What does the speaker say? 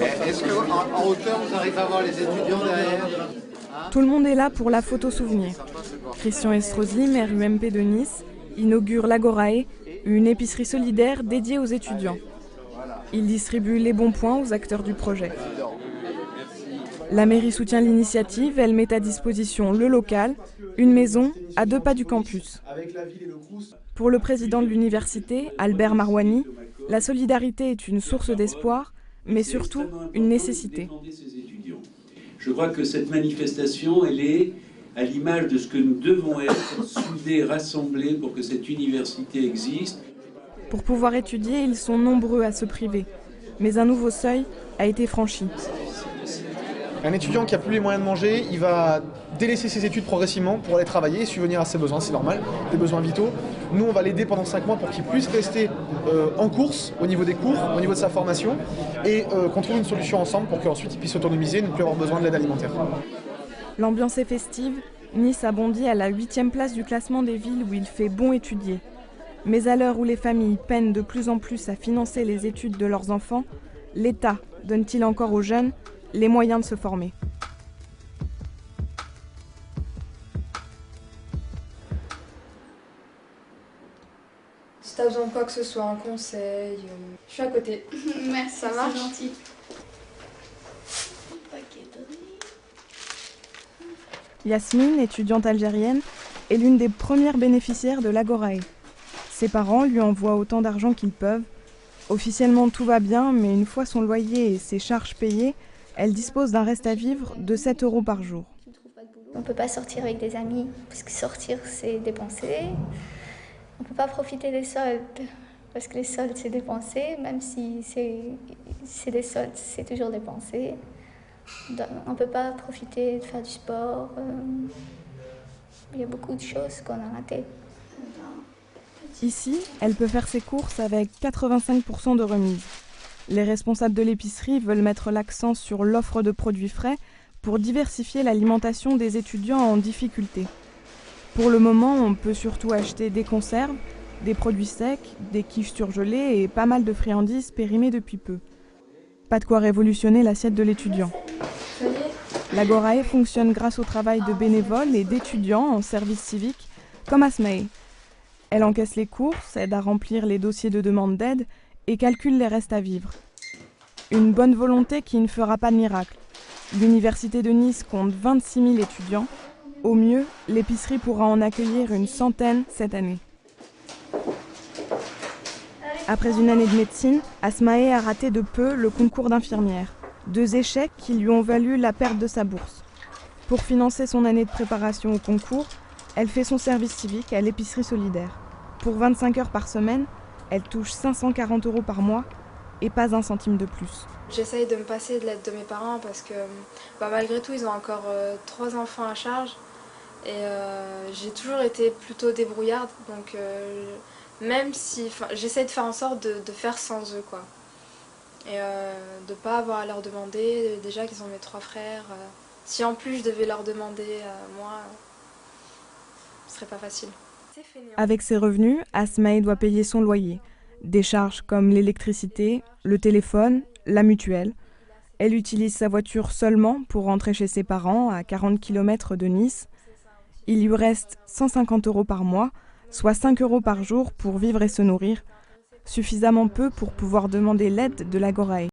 Est-ce qu'en hauteur, vous arrivez à voir les étudiants derrière? Tout le monde est là pour la photo souvenir. Christian Estrosi, maire UMP de Nice, inaugure l'Agorae, une épicerie solidaire dédiée aux étudiants. Il distribue les bons points aux acteurs du projet. La mairie soutient l'initiative, elle met à disposition le local, une maison à 2 pas du campus. Pour le président de l'université, Albert Marouani, la solidarité est une source d'espoir, mais surtout une nécessité. Je crois que cette manifestation, elle est à l'image de ce que nous devons être, soudés, rassemblés pour que cette université existe. Pour pouvoir étudier, ils sont nombreux à se priver. Mais un nouveau seuil a été franchi. Un étudiant qui n'a plus les moyens de manger, il va délaisser ses études progressivement pour aller travailler et subvenir à ses besoins, c'est normal, des besoins vitaux. Nous, on va l'aider pendant 5 mois pour qu'il puisse rester en course au niveau des cours, au niveau de sa formation, et qu'on trouve une solution ensemble pour qu'ensuite il puisse s'autonomiser et ne plus avoir besoin de l'aide alimentaire. L'ambiance est festive. Nice a bondi à la 8e place du classement des villes où il fait bon étudier. Mais à l'heure où les familles peinent de plus en plus à financer les études de leurs enfants, l'État donne-t-il encore aux jeunes les moyens de se former? Si t'as besoin de quoi que ce soit, un conseil, je suis à côté. Merci, ça marche. c'est gentil. Yasmine, étudiante algérienne, est l'une des premières bénéficiaires de l'Agorae. Ses parents lui envoient autant d'argent qu'ils peuvent. Officiellement, tout va bien, mais une fois son loyer et ses charges payées, elle dispose d'un reste à vivre de 7 € par jour. On ne peut pas sortir avec des amis, parce que sortir, c'est dépenser. On ne peut pas profiter des soldes, parce que les soldes, c'est dépenser. Même si c'est des soldes, c'est toujours dépenser. On ne peut pas profiter de faire du sport. Il y a beaucoup de choses qu'on a ratées. Ici, elle peut faire ses courses avec 85% de remise. Les responsables de l'épicerie veulent mettre l'accent sur l'offre de produits frais pour diversifier l'alimentation des étudiants en difficulté. Pour le moment, on peut surtout acheter des conserves, des produits secs, des quiches surgelées et pas mal de friandises périmées depuis peu. Pas de quoi révolutionner l'assiette de l'étudiant. L'Agorae fonctionne grâce au travail de bénévoles et d'étudiants en service civique, comme Asmae. Elle encaisse les courses, aide à remplir les dossiers de demande d'aide et calcule les restes à vivre. Une bonne volonté qui ne fera pas de miracle. L'université de Nice compte 26 000 étudiants. Au mieux, l'épicerie pourra en accueillir une centaine cette année. Après une année de médecine, Asmae a raté de peu le concours d'infirmière. 2 échecs qui lui ont valu la perte de sa bourse. Pour financer son année de préparation au concours, elle fait son service civique à l'épicerie solidaire. Pour 25 heures par semaine, elle touche 540 € par mois et pas un centime de plus. J'essaye de me passer de l'aide de mes parents parce que malgré tout, ils ont encore 3 enfants à charge. Et j'ai toujours été plutôt débrouillarde. Donc même si j'essaye de faire en sorte de faire sans eux, quoi. Et de ne pas avoir à leur demander, déjà qu'ils ont mes 3 frères. Si en plus je devais leur demander, moi, ce serait pas facile. Avec ses revenus, Asmae doit payer son loyer. Des charges comme l'électricité, le téléphone, la mutuelle. Elle utilise sa voiture seulement pour rentrer chez ses parents à 40 km de Nice. Il lui reste 150 € par mois, soit 5 € par jour pour vivre et se nourrir. Suffisamment peu pour pouvoir demander l'aide de l'Agorae.